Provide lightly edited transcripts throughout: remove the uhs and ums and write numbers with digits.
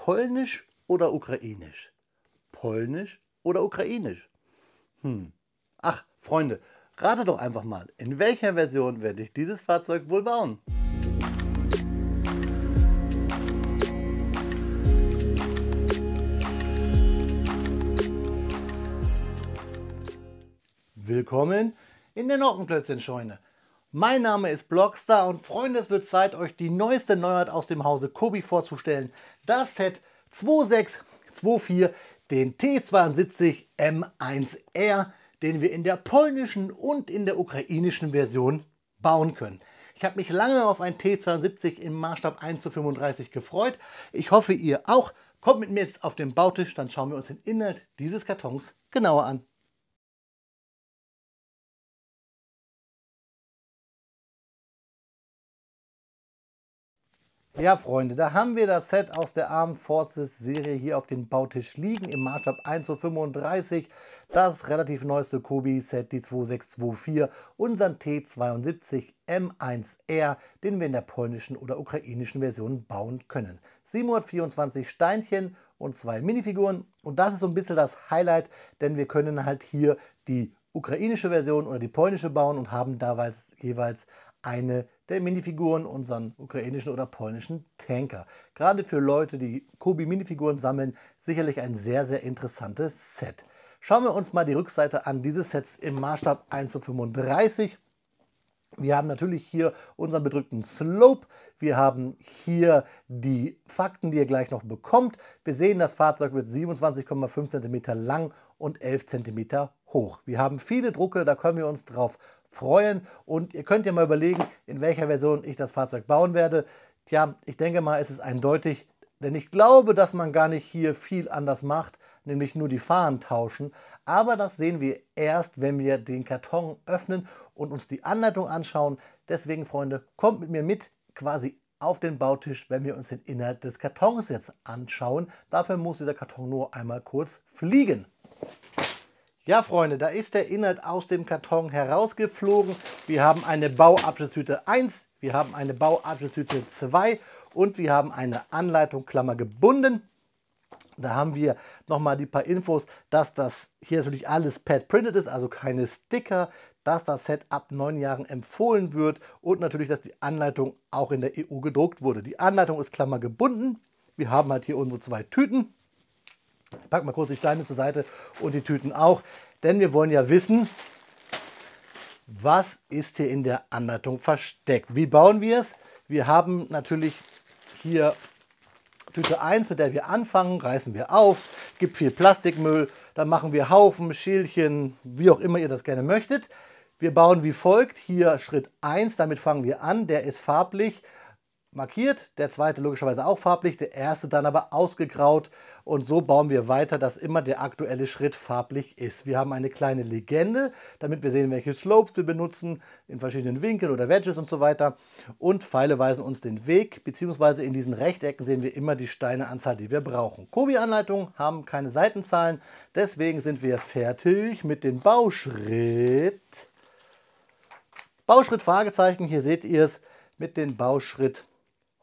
Polnisch oder ukrainisch? Polnisch oder ukrainisch? Ach, Freunde, rate doch einfach mal, in welcher Version werde ich dieses Fahrzeug wohl bauen? Willkommen in der Nockenklötzchenscheune. Mein Name ist Blockstar und Freunde, es wird Zeit, euch die neueste Neuheit aus dem Hause Kobi vorzustellen. Das Set 2624, den T72 M1R, den wir in der polnischen und in der ukrainischen Version bauen können. Ich habe mich lange auf ein T72 im Maßstab 1:35 gefreut. Ich hoffe, ihr auch. Kommt mit mir jetzt auf den Bautisch, dann schauen wir uns den Inhalt dieses Kartons genauer an. Ja, Freunde, da haben wir das Set aus der Armed Forces Serie hier auf dem Bautisch liegen, im Maßstab 1:35. Das relativ neueste Kobi-Set, die 2624, unseren T72 M1R, den wir in der polnischen oder ukrainischen Version bauen können. 724 Steinchen und 2 Minifiguren. Und das ist so ein bisschen das Highlight, denn wir können halt hier die ukrainische Version oder die polnische bauen und haben da jeweils eine der Minifiguren, unseren ukrainischen oder polnischen Tanker. Gerade für Leute, die Kobi-Minifiguren sammeln, sicherlich ein sehr, sehr interessantes Set. Schauen wir uns mal die Rückseite an dieses Sets im Maßstab 1:35. Wir haben natürlich hier unseren bedrückten Slope. Wir haben hier die Fakten, die ihr gleich noch bekommt. Wir sehen, das Fahrzeug wird 27,5 cm lang und 11 cm hoch. Wir haben viele Drucke, da können wir uns drauf freuen. Und ihr könnt ja mal überlegen, in welcher Version ich das Fahrzeug bauen werde. Tja, ich denke mal, es ist eindeutig, denn ich glaube, dass man gar nicht hier viel anders macht, nämlich nur die Fahnen tauschen. Aber das sehen wir erst, wenn wir den Karton öffnen und uns die Anleitung anschauen. Deswegen, Freunde, kommt mit mir mit quasi auf den Bautisch, wenn wir uns den Inhalt des Kartons jetzt anschauen. Dafür muss dieser Karton nur einmal kurz fliegen. Ja, Freunde, da ist der Inhalt aus dem Karton herausgeflogen. Wir haben eine Bauabschnittshüte 1, wir haben eine Bauabschnittshüte 2 und wir haben eine Anleitung, Klammer gebunden. Da haben wir nochmal die paar Infos, dass das hier natürlich alles pad-printed ist, also keine Sticker, dass das Set ab 9 Jahren empfohlen wird und natürlich, dass die Anleitung auch in der EU gedruckt wurde. Die Anleitung ist Klammer gebunden. Wir haben halt hier unsere 2 Tüten. Ich packe mal kurz die Steine zur Seite und die Tüten auch, denn wir wollen ja wissen, was ist hier in der Anleitung versteckt. Wie bauen wir es? Wir haben natürlich hier Tüte 1, mit der wir anfangen, reißen wir auf, gibt viel Plastikmüll, dann machen wir Haufen, Schälchen, wie auch immer ihr das gerne möchtet. Wir bauen wie folgt, hier Schritt 1, damit fangen wir an, der ist farblich markiert, der zweite logischerweise auch farblich, der erste dann aber ausgegraut und so bauen wir weiter, dass immer der aktuelle Schritt farblich ist. Wir haben eine kleine Legende, damit wir sehen, welche Slopes wir benutzen, in verschiedenen Winkeln oder Wedges und so weiter und Pfeile weisen uns den Weg, beziehungsweise in diesen Rechtecken sehen wir immer die Steineanzahl, die wir brauchen. Kobi-Anleitungen haben keine Seitenzahlen, deswegen sind wir fertig mit dem Bauschritt. Bauschritt Fragezeichen, hier seht ihr es mit dem Bauschritt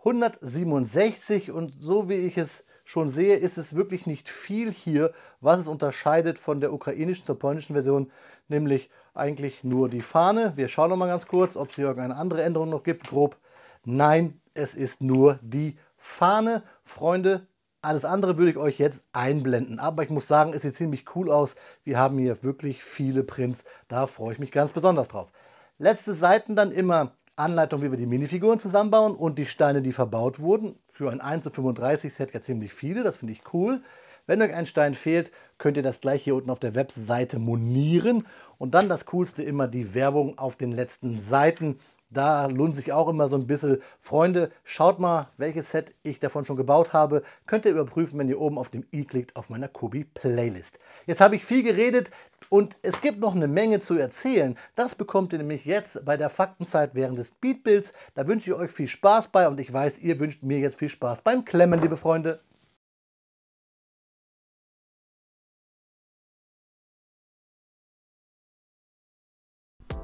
167 und so wie ich es schon sehe, ist es wirklich nicht viel hier, was es unterscheidet von der ukrainischen zur polnischen Version, nämlich eigentlich nur die Fahne. Wir schauen noch mal ganz kurz, ob es hier irgendeine andere Änderung noch gibt, grob. Nein, es ist nur die Fahne. Freunde, alles andere würde ich euch jetzt einblenden, aber ich muss sagen, es sieht ziemlich cool aus. Wir haben hier wirklich viele Prints, da freue ich mich ganz besonders drauf. Letzte Seiten dann immer Anleitung, wie wir die Minifiguren zusammenbauen und die Steine, die verbaut wurden. Für ein 1:35 Set ja ziemlich viele, das finde ich cool. Wenn euch ein Stein fehlt, könnt ihr das gleich hier unten auf der Webseite monieren. Und dann das Coolste immer die Werbung auf den letzten Seiten. Da lohnt sich auch immer so ein bisschen. Freunde, schaut mal, welches Set ich davon schon gebaut habe. Könnt ihr überprüfen, wenn ihr oben auf dem i klickt auf meiner Kobi-Playlist. Jetzt habe ich viel geredet. Und es gibt noch eine Menge zu erzählen. Das bekommt ihr nämlich jetzt bei der Faktenzeit während des Speedbuilds. Da wünsche ich euch viel Spaß bei und ich weiß, ihr wünscht mir jetzt viel Spaß beim Klemmen, liebe Freunde.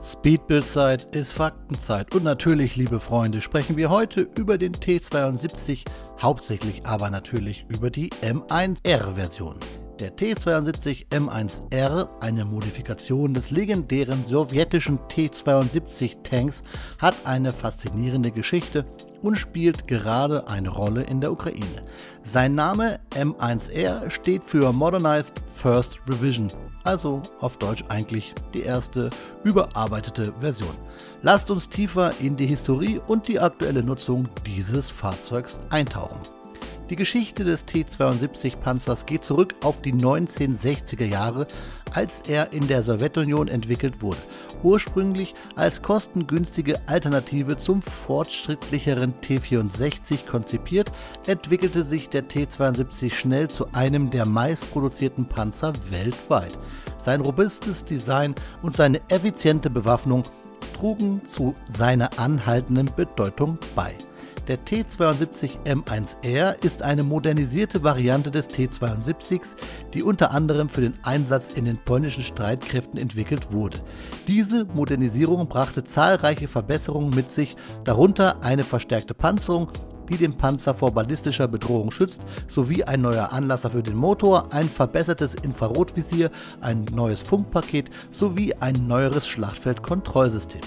Speedbuild-Zeit ist Faktenzeit und natürlich, liebe Freunde, sprechen wir heute über den T72 hauptsächlich aber natürlich über die M1R-Version. Der T-72 M1R, eine Modifikation des legendären sowjetischen T-72-Tanks, hat eine faszinierende Geschichte und spielt gerade eine Rolle in der Ukraine. Sein Name M1R steht für Modernized First Revision, also auf Deutsch eigentlich die erste überarbeitete Version. Lasst uns tiefer in die Historie und die aktuelle Nutzung dieses Fahrzeugs eintauchen. Die Geschichte des T-72-Panzers geht zurück auf die 1960er Jahre, als er in der Sowjetunion entwickelt wurde. Ursprünglich als kostengünstige Alternative zum fortschrittlicheren T-64 konzipiert, entwickelte sich der T-72 schnell zu einem der meistproduzierten Panzer weltweit. Sein robustes Design und seine effiziente Bewaffnung trugen zu seiner anhaltenden Bedeutung bei. Der T-72 M1R ist eine modernisierte Variante des T-72, die unter anderem für den Einsatz in den polnischen Streitkräften entwickelt wurde. Diese Modernisierung brachte zahlreiche Verbesserungen mit sich, darunter eine verstärkte Panzerung, die den Panzer vor ballistischer Bedrohung schützt, sowie ein neuer Anlasser für den Motor, ein verbessertes Infrarotvisier, ein neues Funkpaket sowie ein neueres Schlachtfeldkontrollsystem.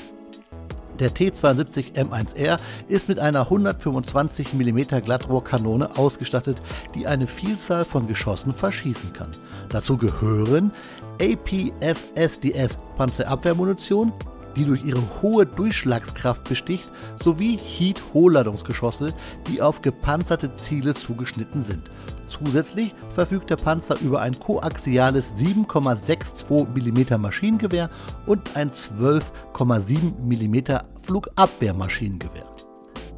Der T-72 M1R ist mit einer 125 mm Glattrohrkanone ausgestattet, die eine Vielzahl von Geschossen verschießen kann. Dazu gehören APFSDS Panzerabwehrmunition, die durch ihre hohe Durchschlagskraft besticht, sowie Heat-Hohlladungsgeschosse, die auf gepanzerte Ziele zugeschnitten sind. Zusätzlich verfügt der Panzer über ein koaxiales 7,62 mm Maschinengewehr und ein 12,7 mm Flugabwehrmaschinengewehr.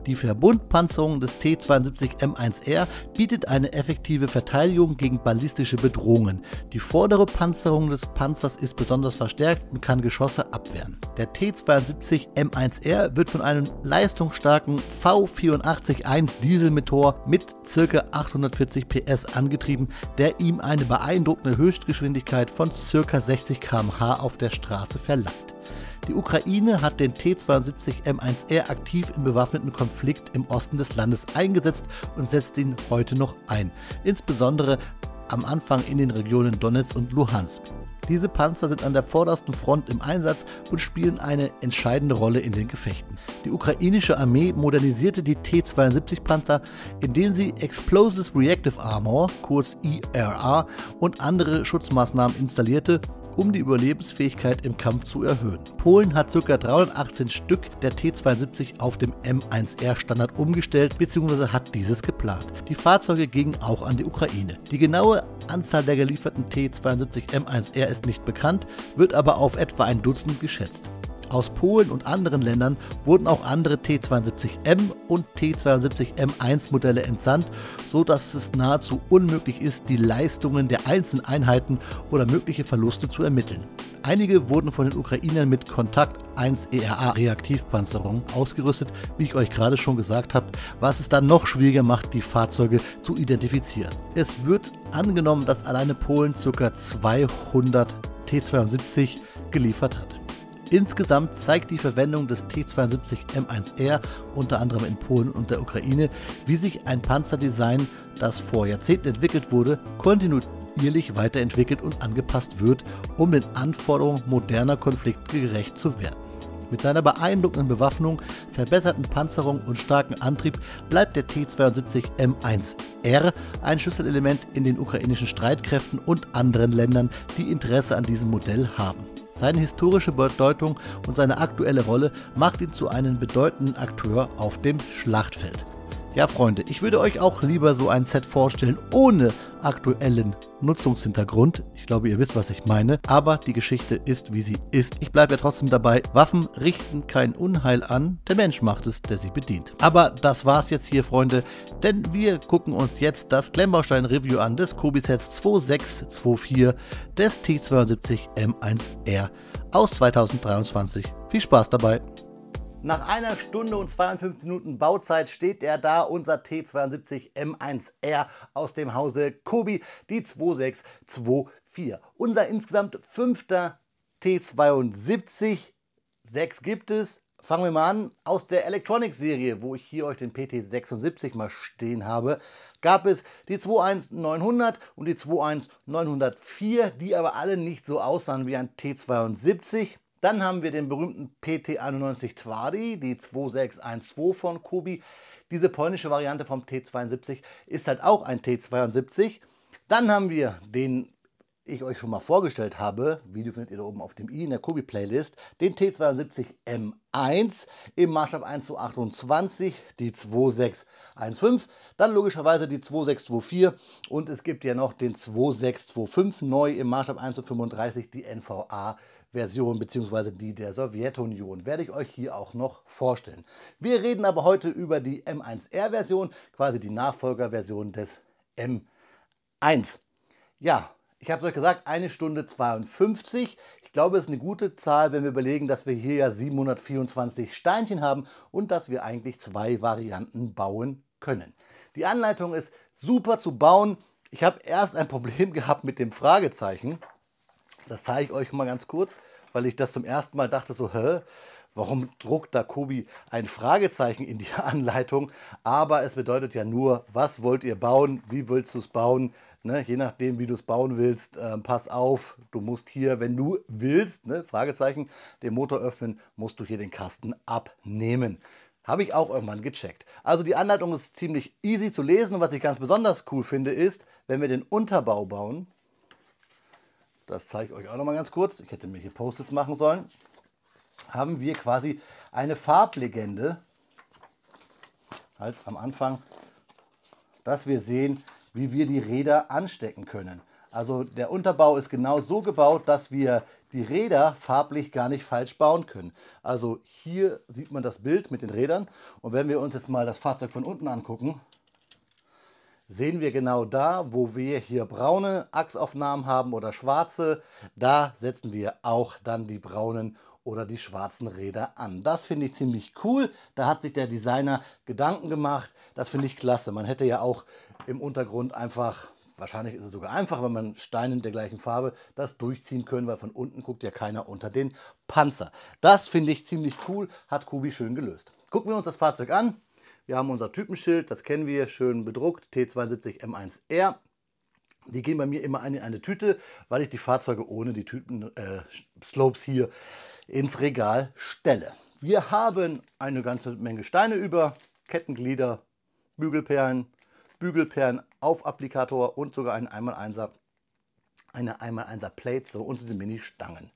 Die Verbundpanzerung des T-72 M1R bietet eine effektive Verteidigung gegen ballistische Bedrohungen. Die vordere Panzerung des Panzers ist besonders verstärkt und kann Geschosse abwehren. Der T-72 M1R wird von einem leistungsstarken V84-1 Dieselmotor mit ca. 840 PS angetrieben, der ihm eine beeindruckende Höchstgeschwindigkeit von ca. 60 km/h auf der Straße verleiht. Die Ukraine hat den T-72 M1R aktiv im bewaffneten Konflikt im Osten des Landes eingesetzt und setzt ihn heute noch ein, insbesondere am Anfang in den Regionen Donetsk und Luhansk. Diese Panzer sind an der vordersten Front im Einsatz und spielen eine entscheidende Rolle in den Gefechten. Die ukrainische Armee modernisierte die T-72-Panzer, indem sie Explosive Reactive Armor, kurz ERA, und andere Schutzmaßnahmen installierte, um die Überlebensfähigkeit im Kampf zu erhöhen. Polen hat ca. 318 Stück der T-72 auf dem M1R-Standard umgestellt bzw. hat dieses geplant. Die Fahrzeuge gingen auch an die Ukraine. Die genaue Anzahl der gelieferten T-72 M1R ist nicht bekannt, wird aber auf etwa ein Dutzend geschätzt. Aus Polen und anderen Ländern wurden auch andere T-72M und T-72M1 Modelle entsandt, so dass es nahezu unmöglich ist, die Leistungen der einzelnen Einheiten oder mögliche Verluste zu ermitteln. Einige wurden von den Ukrainern mit Kontakt 1 ERA Reaktivpanzerung ausgerüstet, wie ich euch gerade schon gesagt habe, was es dann noch schwieriger macht, die Fahrzeuge zu identifizieren. Es wird angenommen, dass alleine Polen ca. 200 T-72 geliefert hat. Insgesamt zeigt die Verwendung des T-72 M1R unter anderem in Polen und der Ukraine, wie sich ein Panzerdesign, das vor Jahrzehnten entwickelt wurde, kontinuierlich weiterentwickelt und angepasst wird, um den Anforderungen moderner Konflikte gerecht zu werden. Mit seiner beeindruckenden Bewaffnung, verbesserten Panzerung und starken Antrieb bleibt der T-72 M1R ein Schlüsselelement in den ukrainischen Streitkräften und anderen Ländern, die Interesse an diesem Modell haben. Seine historische Bedeutung und seine aktuelle Rolle macht ihn zu einem bedeutenden Akteur auf dem Schlachtfeld. Ja, Freunde, ich würde euch auch lieber so ein Set vorstellen ohne aktuellen Nutzungshintergrund. Ich glaube, ihr wisst, was ich meine. Aber die Geschichte ist, wie sie ist. Ich bleibe ja trotzdem dabei. Waffen richten kein Unheil an. Der Mensch macht es, der sie bedient. Aber das war's jetzt hier, Freunde. Denn wir gucken uns jetzt das Klemmbaustein-Review an des Kobi-Sets 2624 des T-72 M1R aus 2023. Viel Spaß dabei! Nach 1 Stunde und 52 Minuten Bauzeit steht er da, unser T-72 M1R aus dem Hause Kobi, die 2624. Unser insgesamt 5. T-72. 6 gibt es, Fangen wir mal an. Aus der Electronics-Serie, wo ich hier euch den PT76 mal stehen habe, gab es die 21900 und die 21904, die aber alle nicht so aussahen wie ein T72. Dann haben wir den berühmten PT91 Twadi, die 2612 von Kobi. Diese polnische Variante vom T72 ist halt auch ein T72. Dann haben wir den ich euch schon mal vorgestellt habe, Video findet ihr da oben auf dem i in der Kobi-Playlist, den T72M1 im Maßstab 1:28, die 2615, dann logischerweise die 2624 und es gibt ja noch den 2625 neu im Maßstab 1:35, die NVA-Version bzw. die der Sowjetunion. Werde ich euch hier auch noch vorstellen. Wir reden aber heute über die M1R-Version, quasi die Nachfolgerversion des M1. Ja, ich habe es euch gesagt, 1 Stunde 52. Ich glaube, es ist eine gute Zahl, wenn wir überlegen, dass wir hier ja 724 Steinchen haben und dass wir eigentlich 2 Varianten bauen können. Die Anleitung ist super zu bauen. Ich habe erst ein Problem gehabt mit dem Fragezeichen. Das zeige ich euch mal ganz kurz, weil ich das zum ersten Mal dachte so, warum druckt da Kobi ein Fragezeichen in die Anleitung? Aber es bedeutet ja nur, was wollt ihr bauen, wie willst du es bauen? Ne, je nachdem, wie du es bauen willst, pass auf, du musst hier, wenn du willst, ne, Fragezeichen, den Motor öffnen, musst du hier den Kasten abnehmen. Habe ich auch irgendwann gecheckt. Also die Anleitung ist ziemlich easy zu lesen und was ich ganz besonders cool finde ist, wenn wir den Unterbau bauen, das zeige ich euch auch noch mal ganz kurz, ich hätte mir hier Post-its machen sollen, haben wir quasi eine Farblegende, halt am Anfang, dass wir sehen, wie wir die Räder anstecken können. Also der Unterbau ist genau so gebaut, dass wir die Räder farblich gar nicht falsch bauen können. Also hier sieht man das Bild mit den Rädern und wenn wir uns jetzt mal das Fahrzeug von unten angucken, sehen wir genau da, wo wir hier braune Achsaufnahmen haben oder schwarze, da setzen wir auch dann die braunen oder die schwarzen Räder an. Das finde ich ziemlich cool. Da hat sich der Designer Gedanken gemacht. Das finde ich klasse. Man hätte ja auch im Untergrund einfach, wahrscheinlich ist es sogar einfach, wenn man Steine der gleichen Farbe das durchziehen können, weil von unten guckt ja keiner unter den Panzer. Das finde ich ziemlich cool, hat Kobi schön gelöst. Gucken wir uns das Fahrzeug an. Wir haben unser Typenschild, das kennen wir, schön bedruckt, T72M1R. Die gehen bei mir immer in eine Tüte, weil ich die Fahrzeuge ohne die Tüten-Slopes hier ins Regal stelle. Wir haben eine ganze Menge Steine über, Kettenglieder, Bügelperlen, Bügelperlen-Aufapplikator und sogar eine 1x1er Plate so und diese Mini-Stangen.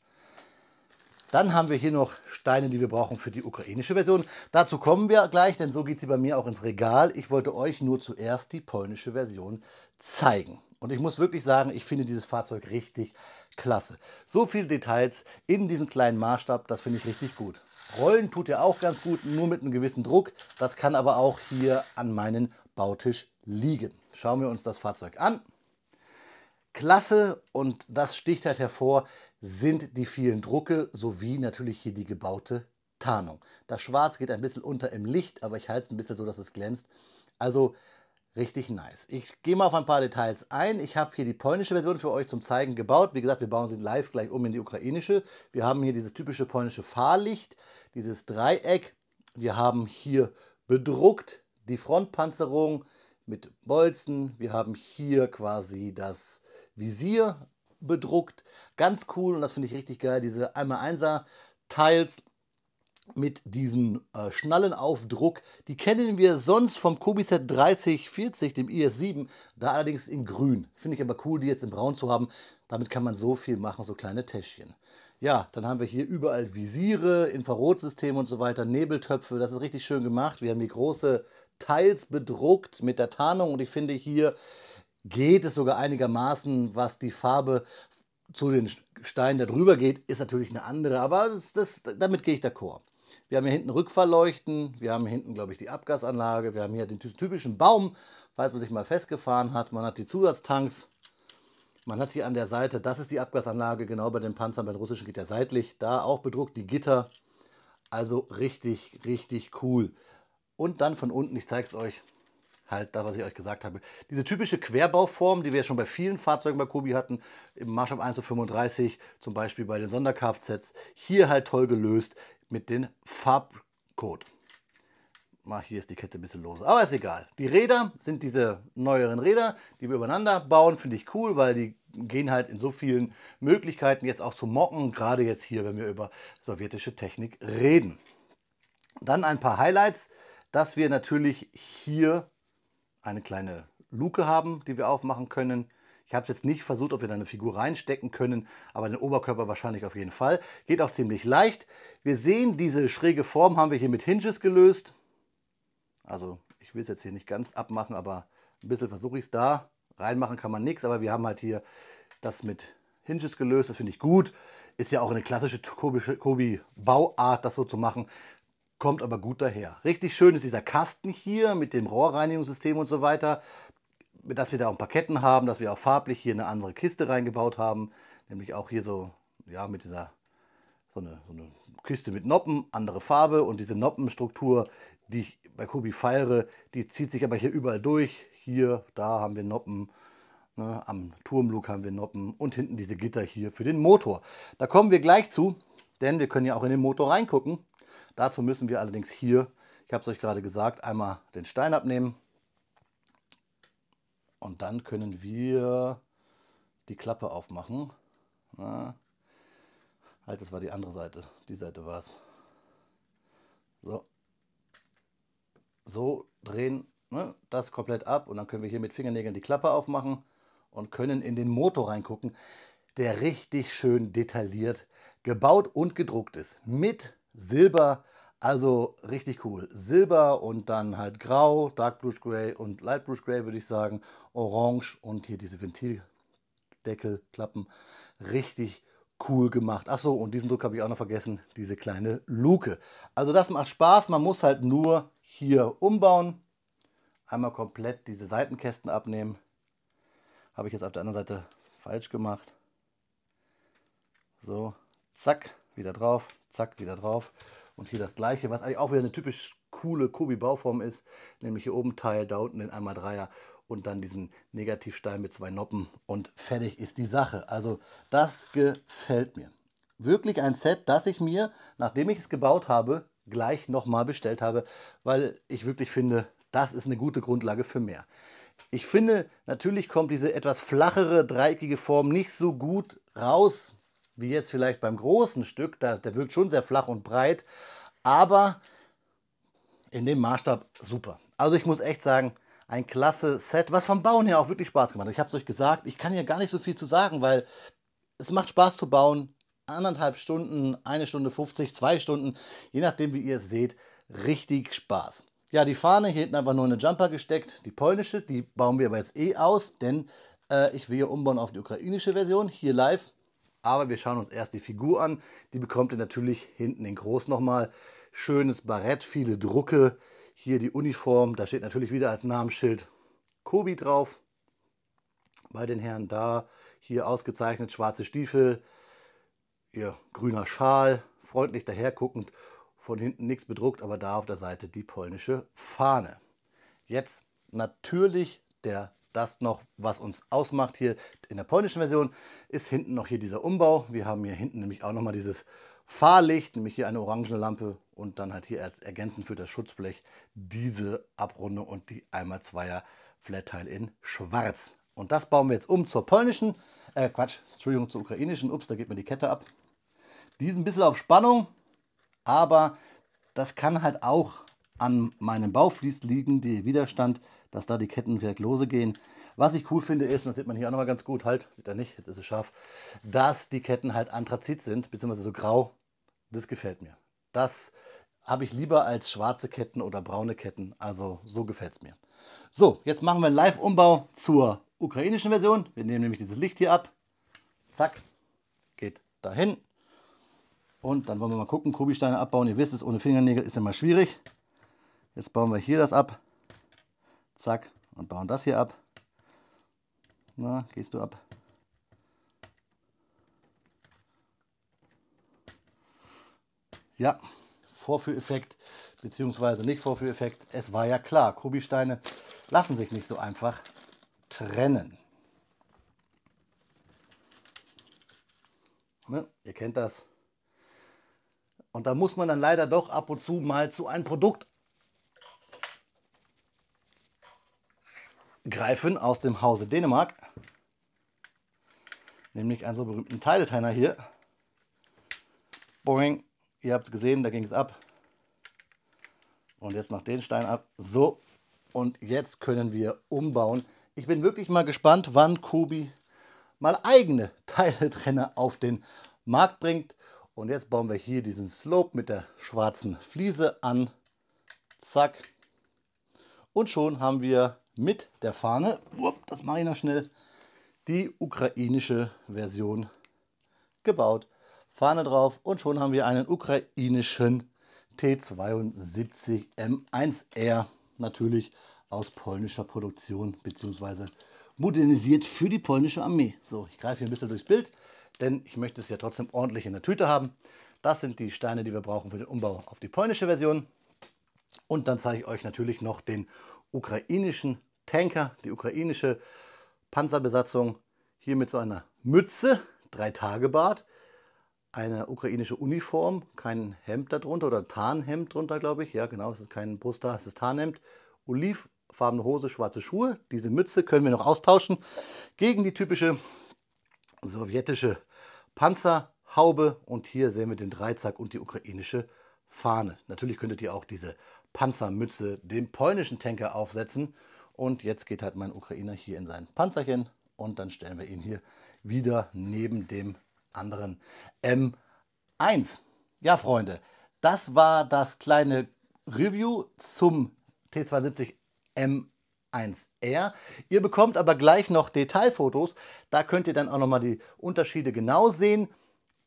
Dann haben wir hier noch Steine, die wir brauchen für die ukrainische Version. Dazu kommen wir gleich, denn so geht sie bei mir auch ins Regal. Ich wollte euch nur zuerst die polnische Version zeigen. Und ich muss wirklich sagen, ich finde dieses Fahrzeug richtig klasse. So viele Details in diesem kleinen Maßstab, das finde ich richtig gut. Rollen tut ja auch ganz gut, nur mit einem gewissen Druck. Das kann aber auch hier an meinem Bautisch liegen. Schauen wir uns das Fahrzeug an. Klasse, und das sticht halt hervor, sind die vielen Drucke sowie natürlich hier die gebaute Tarnung. Das Schwarz geht ein bisschen unter im Licht, aber ich halte es ein bisschen so, dass es glänzt. Also richtig nice. Ich gehe mal auf ein paar Details ein. Ich habe hier die polnische Version für euch zum Zeigen gebaut. Wie gesagt, wir bauen sie live gleich um in die ukrainische. Wir haben hier dieses typische polnische Fahrlicht, dieses Dreieck. Wir haben hier bedruckt die Frontpanzerung mit Bolzen. Wir haben hier quasi das Visier bedruckt. Ganz cool und das finde ich richtig geil. Diese 1x1er Teils mit diesem Schnallenaufdruck. Die kennen wir sonst vom Kobi-Set 3040, dem IS7, da allerdings in grün. Finde ich aber cool, die jetzt in braun zu haben. Damit kann man so viel machen, so kleine Täschchen. Ja, dann haben wir hier überall Visiere, Infrarotsysteme und so weiter, Nebeltöpfe. Das ist richtig schön gemacht. Wir haben hier große Teils bedruckt mit der Tarnung und ich finde, hier geht es sogar einigermaßen, was die Farbe zu den Steinen da drüber geht, ist natürlich eine andere, aber damit gehe ich d'accord. Wir haben hier hinten Rückfahrleuchten, wir haben hier hinten, glaube ich, die Abgasanlage, wir haben hier den typischen Baum, falls man sich mal festgefahren hat, man hat die Zusatztanks, man hat hier an der Seite, das ist die Abgasanlage, genau bei den Panzern, bei den russischen geht ja seitlich, da auch bedruckt die Gitter, also richtig, richtig cool. Und dann von unten, ich zeige es euch, halt das, was ich euch gesagt habe. Diese typische Querbauform, die wir schon bei vielen Fahrzeugen bei Kobi hatten, im Maßstab 1:35, zum Beispiel bei den Sonder-Kfz, hier halt toll gelöst. mit dem Farbcode. Hier ist die Kette ein bisschen los, aber ist egal. Die Räder sind diese neueren Räder, die wir übereinander bauen, finde ich cool, weil die gehen halt in so vielen Möglichkeiten jetzt auch zu mocken, gerade jetzt hier, wenn wir über sowjetische Technik reden. Dann ein paar Highlights, dass wir natürlich hier eine kleine Luke haben, die wir aufmachen können. Ich habe jetzt nicht versucht, ob wir da eine Figur reinstecken können, aber den Oberkörper wahrscheinlich auf jeden Fall. Geht auch ziemlich leicht. Wir sehen, diese schräge Form haben wir hier mit Hinges gelöst. Also ich will es jetzt hier nicht ganz abmachen, aber ein bisschen versuche ich es da. Reinmachen kann man nichts, aber wir haben halt hier das mit Hinges gelöst. Das finde ich gut. Ist ja auch eine klassische Kobi-Bauart, das so zu machen. Kommt aber gut daher. Richtig schön ist dieser Kasten hier mit dem Rohrreinigungssystem und so weiter. Dass wir da auch ein paar Ketten haben, dass wir auch farblich hier eine andere Kiste reingebaut haben. Nämlich auch hier so, ja, mit dieser so eine Kiste mit Noppen, andere Farbe, und diese Noppenstruktur, die ich bei Kobi feiere, die zieht sich aber hier überall durch. Hier, da haben wir Noppen, ne, am Turmlug haben wir Noppen und hinten diese Gitter hier für den Motor. Da kommen wir gleich zu, denn wir können ja auch in den Motor reingucken. Dazu müssen wir allerdings hier, ich habe es euch gerade gesagt, einmal den Stein abnehmen und dann können wir die Klappe aufmachen. Na, halt, das war die andere Seite. Die Seite war es. So drehen, ne, das komplett ab und dann können wir hier mit Fingernägeln die Klappe aufmachen und können in den Motor reingucken, der richtig schön detailliert gebaut und gedruckt ist. Mit Silber, also richtig cool. Silber und dann halt Grau, Dark Bluish Gray und Light Bluish Gray würde ich sagen. Orange und hier diese Ventildeckelklappen. Richtig cool gemacht. Achso, und diesen Druck habe ich auch noch vergessen, diese kleine Luke. Also das macht Spaß, man muss halt nur hier umbauen. Einmal komplett diese Seitenkästen abnehmen. Habe ich jetzt auf der anderen Seite falsch gemacht. So, zack, wieder drauf, zack, wieder drauf. Und hier das gleiche, was eigentlich auch wieder eine typisch coole Kobi-Bauform ist. Nämlich hier oben Teil, da unten den 1x3er und dann diesen Negativstein mit 2 Noppen und fertig ist die Sache. Also das gefällt mir. Wirklich ein Set, das ich mir, nachdem ich es gebaut habe, gleich nochmal bestellt habe, weil ich wirklich finde, das ist eine gute Grundlage für mehr. Ich finde, natürlich kommt diese etwas flachere, dreieckige Form nicht so gut raus, wie jetzt vielleicht beim großen Stück. Der wirkt schon sehr flach und breit, aber in dem Maßstab super. Also ich muss echt sagen, ein klasse Set, was vom Bauen her auch wirklich Spaß gemacht hat. Ich habe es euch gesagt, ich kann hier gar nicht so viel zu sagen, weil es macht Spaß zu bauen. 1,5 Stunden, 1 Stunde 50, 2 Stunden, je nachdem wie ihr es seht, richtig Spaß. Ja, die Fahne, hier hinten einfach nur eine Jumper gesteckt, die polnische, die bauen wir aber jetzt eh aus, denn ich will hier umbauen auf die ukrainische Version, hier live. Aber wir schauen uns erst die Figur an, die bekommt ihr natürlich hinten in groß nochmal. Schönes Barett, viele Drucke, hier die Uniform, da steht natürlich wieder als Namensschild Kobi drauf. Bei den Herren da, hier ausgezeichnet schwarze Stiefel, ihr grüner Schal, freundlich daherguckend, von hinten nichts bedruckt, aber da auf der Seite die polnische Fahne. Jetzt natürlich das noch, was uns ausmacht hier in der polnischen Version, ist hinten noch hier dieser Umbau. Wir haben hier hinten nämlich auch nochmal dieses Fahrlicht, nämlich hier eine orangene Lampe und dann halt hier als ergänzend für das Schutzblech diese Abrundung und die 1x2er Flat-Teil in schwarz. Und das bauen wir jetzt um zur polnischen, Entschuldigung, zur ukrainischen. Ups, da geht mir die Kette ab. Die ist ein bisschen auf Spannung, aber das kann halt auch an meinem Bauflies liegen, der Widerstand, dass da die Ketten vielleicht lose gehen. Was ich cool finde ist, und das sieht man hier auch nochmal ganz gut, halt, sieht er nicht, jetzt ist es scharf, dass die Ketten halt Anthrazit sind, beziehungsweise so grau. Das gefällt mir. Das habe ich lieber als schwarze Ketten oder braune Ketten, also so gefällt es mir. So, jetzt machen wir einen Live-Umbau zur ukrainischen Version. Wir nehmen nämlich dieses Licht hier ab. Zack, geht dahin. Und dann wollen wir mal gucken, Kobi-Steine abbauen. Ihr wisst es, ohne Fingernägel ist immer schwierig. Jetzt bauen wir hier das ab. Zack, und bauen das hier ab. Na, gehst du ab? Ja, Vorführeffekt, beziehungsweise nicht Vorführeffekt. Es war ja klar, Kobi-Steine lassen sich nicht so einfach trennen. Ne? Ihr kennt das. Und da muss man dann leider doch ab und zu mal zu einem Produkt greifen aus dem Hause Dänemark. Nämlich einen so berühmten Teiletrenner hier. Boing, ihr habt es gesehen, da ging es ab. Und jetzt noch den Stein ab. So, und jetzt können wir umbauen. Ich bin wirklich mal gespannt, wann Kobi mal eigene Teiletrenner auf den Markt bringt. Und jetzt bauen wir hier diesen Slope mit der schwarzen Fliese an. Zack. Und schon haben wir mit der Fahne, das mache ich noch schnell, die ukrainische Version gebaut. Fahne drauf und schon haben wir einen ukrainischen T72 M1R, natürlich aus polnischer Produktion bzw. modernisiert für die polnische Armee. So, ich greife hier ein bisschen durchs Bild, denn ich möchte es ja trotzdem ordentlich in der Tüte haben. Das sind die Steine, die wir brauchen für den Umbau auf die polnische Version. Und dann zeige ich euch natürlich noch den ukrainischen Tanker, die ukrainische Panzerbesatzung, hier mit so einer Mütze, 3-Tage-Bart, eine ukrainische Uniform, kein Hemd darunter oder Tarnhemd drunter, glaube ich. Ja, genau, es ist kein Brusthaar, es ist Tarnhemd. Olivfarbene Hose, schwarze Schuhe. Diese Mütze können wir noch austauschen gegen die typische sowjetische Panzerhaube. Und hier sehen wir den Dreizack und die ukrainische Fahne. Natürlich könntet ihr auch diese Panzermütze dem polnischen Tanker aufsetzen. Und jetzt geht halt mein Ukrainer hier in sein Panzerchen und dann stellen wir ihn hier wieder neben dem anderen M1. Ja, Freunde, das war das kleine Review zum T72 M1R. Ihr bekommt aber gleich noch Detailfotos. Da könnt ihr dann auch nochmal die Unterschiede genau sehen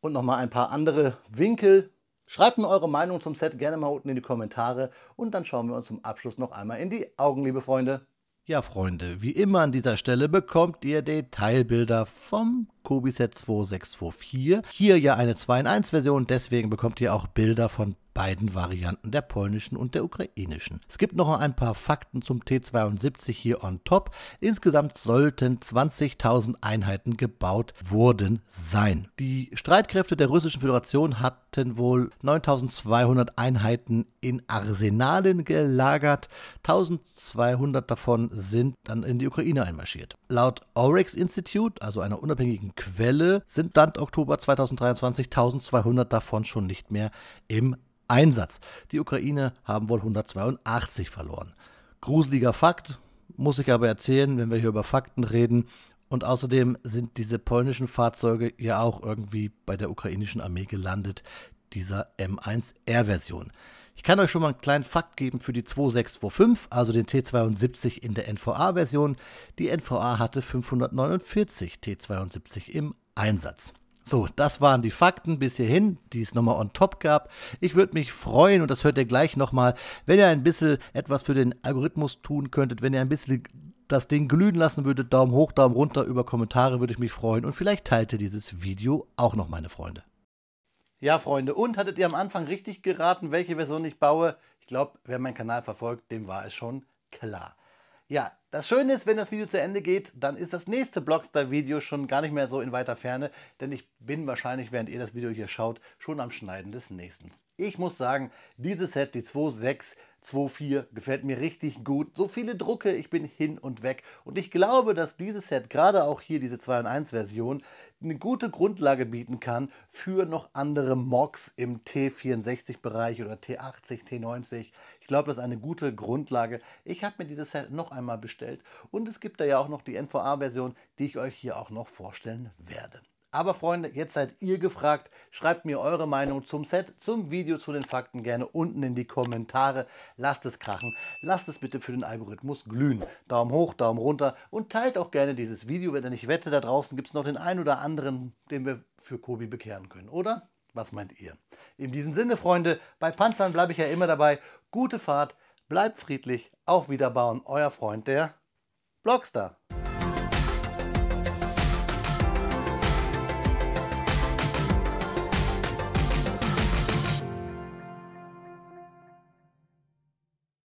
und nochmal ein paar andere Winkel. Schreibt mir eure Meinung zum Set gerne mal unten in die Kommentare und dann schauen wir uns zum Abschluss noch einmal in die Augen, liebe Freunde. Ja, Freunde, wie immer an dieser Stelle bekommt ihr Detailbilder vom Kobi Set 2624. Hier ja eine 2-in-1 Version, deswegen bekommt ihr auch Bilder von beiden Varianten, der polnischen und der ukrainischen. Es gibt noch ein paar Fakten zum T72 hier on top. Insgesamt sollten 20.000 Einheiten gebaut worden sein. Die Streitkräfte der Russischen Föderation hatten wohl 9.200 Einheiten in Arsenalen gelagert. 1.200 davon sind dann in die Ukraine einmarschiert. Laut Oryx Institute, also einer unabhängigen Quelle, sind Stand Oktober 2023 1.200 davon schon nicht mehr im Einsatz. Die Ukraine haben wohl 182 verloren. Gruseliger Fakt, muss ich aber erzählen, wenn wir hier über Fakten reden. Und außerdem sind diese polnischen Fahrzeuge ja auch irgendwie bei der ukrainischen Armee gelandet, dieser M1R-Version. Ich kann euch schon mal einen kleinen Fakt geben für die 2625, also den T72 in der NVA-Version. Die NVA hatte 549 T72 im Einsatz. So, das waren die Fakten bis hierhin, die es nochmal on top gab. Ich würde mich freuen, und das hört ihr gleich nochmal, wenn ihr ein bisschen etwas für den Algorithmus tun könntet, wenn ihr ein bisschen das Ding glühen lassen würdet, Daumen hoch, Daumen runter, über Kommentare würde ich mich freuen und vielleicht teilt ihr dieses Video auch noch, meine Freunde. Ja, Freunde, und hattet ihr am Anfang richtig geraten, welche Version ich baue? Ich glaube, wer meinen Kanal verfolgt, dem war es schon klar. Ja, das Schöne ist, wenn das Video zu Ende geht, dann ist das nächste Blockstar-Video schon gar nicht mehr so in weiter Ferne, denn ich bin wahrscheinlich, während ihr das Video hier schaut, schon am Schneiden des nächsten. Ich muss sagen, dieses Set, die 2624, gefällt mir richtig gut. So viele Drucke, ich bin hin und weg. Und ich glaube, dass dieses Set, gerade auch hier diese 2-in-1-Version, eine gute Grundlage bieten kann für noch andere Mocks im T64-Bereich oder T80, T90. Ich glaube, das ist eine gute Grundlage. Ich habe mir dieses Set noch einmal bestellt und es gibt da ja auch noch die NVA-Version, die ich euch hier auch noch vorstellen werde. Aber Freunde, jetzt seid ihr gefragt. Schreibt mir eure Meinung zum Set, zum Video, zu den Fakten gerne unten in die Kommentare. Lasst es krachen. Lasst es bitte für den Algorithmus glühen. Daumen hoch, Daumen runter und teilt auch gerne dieses Video, denn ich wette, da draußen gibt es noch den einen oder anderen, den wir für Kobi bekehren können, oder? Was meint ihr? In diesem Sinne, Freunde, bei Panzern bleibe ich ja immer dabei. Gute Fahrt, bleibt friedlich, auf Wiederbauen, euer Freund, der Blockstar.